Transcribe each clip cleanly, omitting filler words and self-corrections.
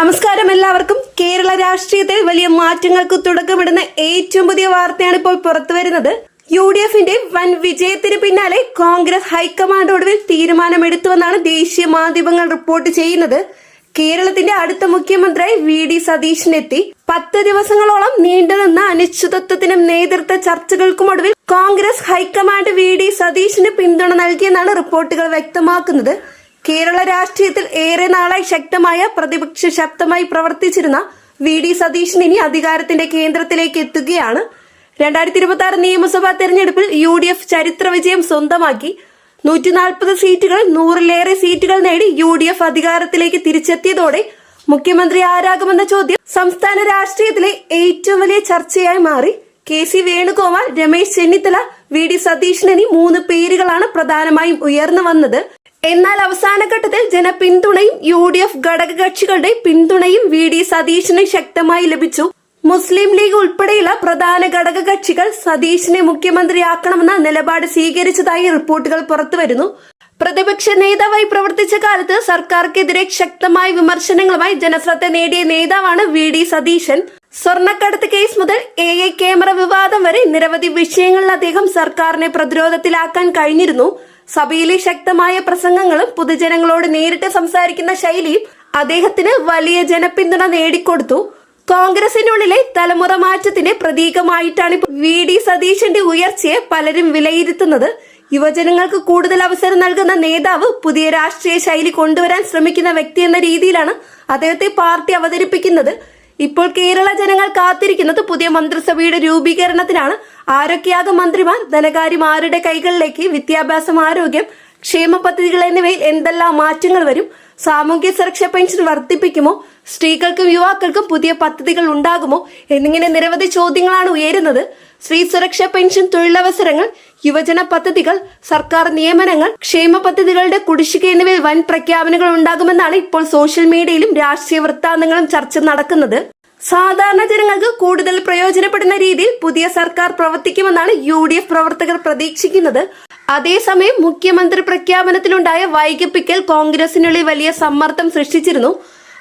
നമസ്കാരം എല്ലാവർക്കും. കേരള രാഷ്ട്രീയത്തിൽ വലിയ മാറ്റങ്ങൾക്ക് തുടക്കമിടുന്ന ഏറ്റവും പുതിയ വാർത്തയാണ് ഇപ്പോൾ പുറത്തുവരുന്നത്. UDFന്റെ വൻ വിജയത്തിന് പിന്നാലെ കോൺഗ്രസ് ഹൈക്കമാൻഡ് ഒടുവിൽ തീരുമാനമെടുത്തുവെന്നാണ് ദേശീയ മാധ്യമങ്ങൾ റിപ്പോർട്ട് ചെയ്യുന്നത്. കേരളത്തിന്റെ അടുത്ത മുഖ്യമന്ത്രിയായി VD സതീശനെത്തി 10 ദിവസങ്ങളോളം നീണ്ടുനിന്ന അനിശ്ചിതത്വത്തിനും നേതൃത്വ ചർച്ചകൾക്കുമൊടുവിൽ കോൺഗ്രസ് ഹൈക്കമാൻഡ് VD സതീശന് പിന്തുണ നൽകിയെന്നാണ് റിപ്പോർട്ടുകൾ വ്യക്തമാക്കുന്നത്. കേരള രാഷ്ട്രീയത്തിൽ ഏറെ നാളായി ശക്തമായ പ്രതിപക്ഷ ശബ്ദമായി പ്രവർത്തിച്ചിരുന്ന VD സതീശൻ ഇനി അധികാരത്തിന്റെ കേന്ദ്രത്തിലേക്ക് എത്തുകയാണ്. 2026 നിയമസഭാ തെരഞ്ഞെടുപ്പിൽ UDF ചരിത്ര വിജയം സ്വന്തമാക്കി. 140 സീറ്റുകൾ 100-ലേറെ സീറ്റുകൾ നേടി UDF അധികാരത്തിലേക്ക് തിരിച്ചെത്തിയതോടെ മുഖ്യമന്ത്രി ആരാകുമെന്ന ചോദ്യം സംസ്ഥാന രാഷ്ട്രീയത്തിലെ ഏറ്റവും വലിയ ചർച്ചയായി മാറി. KC വേണുഗോപാൽ, രമേശ് ചെന്നിത്തല, VD സതീശൻ എന്നീ 3 പേരുകളാണ് പ്രധാനമായും ഉയർന്നു വന്നത്. എന്നാൽ അവസാന ഘട്ടത്തിൽ ജനപിന്തുണയും UDF ഘടകകക്ഷികളുടെ പിന്തുണയും VD സതീശന് ശക്തമായി ലഭിച്ചു. മുസ്ലിം ലീഗ് ഉൾപ്പെടെയുള്ള പ്രധാന ഘടകകക്ഷികൾ സതീശനെ മുഖ്യമന്ത്രിയാക്കണമെന്ന നിലപാട് സ്വീകരിച്ചതായി റിപ്പോർട്ടുകൾ പുറത്തുവരുന്നു. പ്രതിപക്ഷ നേതാവായി പ്രവർത്തിച്ച കാലത്ത് സർക്കാർക്കെതിരെ ശക്തമായ വിമർശനങ്ങളുമായി ജനശ്രദ്ധ നേടിയ നേതാവാണ് VD സതീശൻ. സ്വർണ്ണക്കടത്ത് കേസ് മുതൽ AI ക്യാമറ വിവാദം വരെ നിരവധി വിഷയങ്ങളിൽ അദ്ദേഹം സർക്കാരിനെ പ്രതിരോധത്തിലാക്കാൻ കഴിഞ്ഞിരുന്നു. സഭയിലെ ശക്തമായ പ്രസംഗങ്ങളും പൊതുജനങ്ങളോട് നേരിട്ട് സംസാരിക്കുന്ന ശൈലിയും അദ്ദേഹത്തിന് വലിയ ജനപിന്തുണ നേടിക്കൊടുത്തു. കോൺഗ്രസിനുള്ളിലെ തലമുറ മാറ്റത്തിന്റെ പ്രതീകമായിട്ടാണ് VD സതീശന്റെ ഉയർച്ചയെ പലരും വിലയിരുത്തുന്നത്. യുവജനങ്ങൾക്ക് കൂടുതൽ അവസരം നൽകുന്ന നേതാവ്, പുതിയ രാഷ്ട്രീയ ശൈലി കൊണ്ടുവരാൻ ശ്രമിക്കുന്ന വ്യക്തി എന്ന രീതിയിലാണ് അദ്ദേഹത്തെ പാർട്ടി അവതരിപ്പിക്കുന്നത്. ഇപ്പോൾ കേരള ജനങ്ങൾ കാത്തിരിക്കുന്നത് പുതിയ മന്ത്രിസഭയുടെ രൂപീകരണത്തിനാണ്. ആരൊക്കെയാകും മന്ത്രിമാർ, ധനകാര്യം ആരുടെ കൈകളിലേക്ക്, വിദ്യാഭ്യാസം, ആരോഗ്യം, ക്ഷേമ പദ്ധതികൾ എന്നിവയിൽ എന്തെല്ലാം മാറ്റങ്ങൾ വരും, സാമൂഹ്യ സുരക്ഷാ പെൻഷൻ വർദ്ധിപ്പിക്കുമോ, സ്ത്രീകൾക്കും യുവാക്കൾക്കും പുതിയ പദ്ധതികൾ ഉണ്ടാകുമോ എന്നിങ്ങനെ നിരവധി ചോദ്യങ്ങളാണ് ഉയരുന്നത്. സ്ത്രീ സുരക്ഷാ പെൻഷൻ, തൊഴിലവസരങ്ങൾ, യുവജന പദ്ധതികൾ, സർക്കാർ നിയമനങ്ങൾ, ക്ഷേമ പദ്ധതികളുടെ കുടിശ്ശിക എന്നിവയിൽ വൻ പ്രഖ്യാപനങ്ങൾ ഉണ്ടാകുമെന്നാണ് ഇപ്പോൾ സോഷ്യൽ മീഡിയയിലും രാഷ്ട്രീയ വൃത്താന്തങ്ങളും ചർച്ച നടക്കുന്നത്. സാധാരണ ജനങ്ങൾക്ക് കൂടുതൽ പ്രയോജനപ്പെടുന്ന രീതിയിൽ പുതിയ സർക്കാർ പ്രവർത്തിക്കുമെന്നാണ് UDF പ്രവർത്തകർ പ്രതീക്ഷിക്കുന്നത്. അതേസമയം മുഖ്യമന്ത്രി പ്രഖ്യാപനത്തിലുണ്ടായ വൈകിപ്പിക്കൽ കോൺഗ്രസിനുള്ളിൽ വലിയ സമ്മർദ്ദം സൃഷ്ടിച്ചിരുന്നു.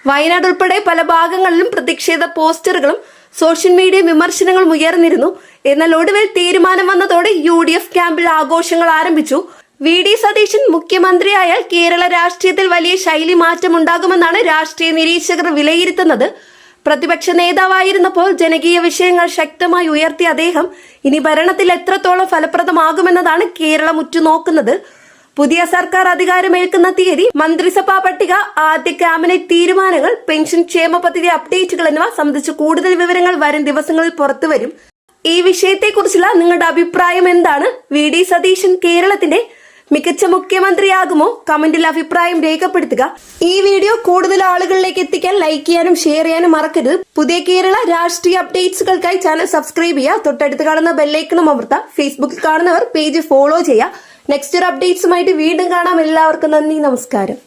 വയനാട് ഉൾപ്പെടെ പല ഭാഗങ്ങളിലും പ്രതിഷേധ പോസ്റ്ററുകളും സോഷ്യൽ മീഡിയ വിമർശനങ്ങളും ഉയർന്നിരുന്നു. എന്നാൽ ഒടുവിൽ തീരുമാനം വന്നതോടെ UDF ക്യാമ്പിൽ ആഘോഷങ്ങൾ ആരംഭിച്ചു. VD സതീശൻ മുഖ്യമന്ത്രിയായാൽ കേരള രാഷ്ട്രീയത്തിൽ വലിയ ശൈലി മാറ്റം ഉണ്ടാകുമെന്നാണ് രാഷ്ട്രീയ നിരീക്ഷകർ വിലയിരുത്തുന്നത്. പ്രതിപക്ഷ നേതാവായിരുന്നപ്പോൾ ജനകീയ വിഷയങ്ങൾ ശക്തമായി ഉയർത്തിയ അദ്ദേഹം ഇനി ഭരണത്തിൽ എത്രത്തോളം ഫലപ്രദമാകുമെന്നതാണ് കേരളം ഉറ്റുനോക്കുന്നത്. പുതിയ സർക്കാർ അധികാരമേൽക്കുന്ന തീയതി, മന്ത്രിസഭാ പട്ടിക, ആദ്യ ക്യാബിനറ്റ് തീരുമാനങ്ങൾ, പെൻഷൻ, ക്ഷേമ പദ്ധതി അപ്ഡേറ്റുകൾ എന്നിവ സംബന്ധിച്ച് കൂടുതൽ വിവരങ്ങൾ വരും ദിവസങ്ങളിൽ പുറത്തുവരും. ഈ വിഷയത്തെക്കുറിച്ചുള്ള നിങ്ങളുടെ അഭിപ്രായം എന്താണ്? VD സതീശൻ കേരളത്തിന്റെ മികച്ച മുഖ്യമന്ത്രിയാകുമോ? കമന്റിൽ അഭിപ്രായം രേഖപ്പെടുത്തുക. ഈ വീഡിയോ കൂടുതൽ ആളുകളിലേക്ക് എത്തിക്കാൻ ലൈക്ക് ചെയ്യാനും ഷെയർ ചെയ്യാനും മറക്കരുത്. പുതിയ കേരള രാഷ്ട്രീയ അപ്ഡേറ്റ്സുകൾക്കായി ചാനൽ സബ്സ്ക്രൈബ് ചെയ്യുക. തൊട്ടടുത്ത് കാണുന്ന ബെല്ലൈക്കണും അമർത്തുക. ഫേസ്ബുക്കിൽ കാണുന്നവർ പേജ് ഫോളോ ചെയ്യുക. നെക്സ്റ്റ് ഒരു അപ്ഡേറ്റ്സുമായിട്ട് വീണ്ടും കാണാം. എല്ലാവർക്കും നന്ദി, നമസ്കാരം.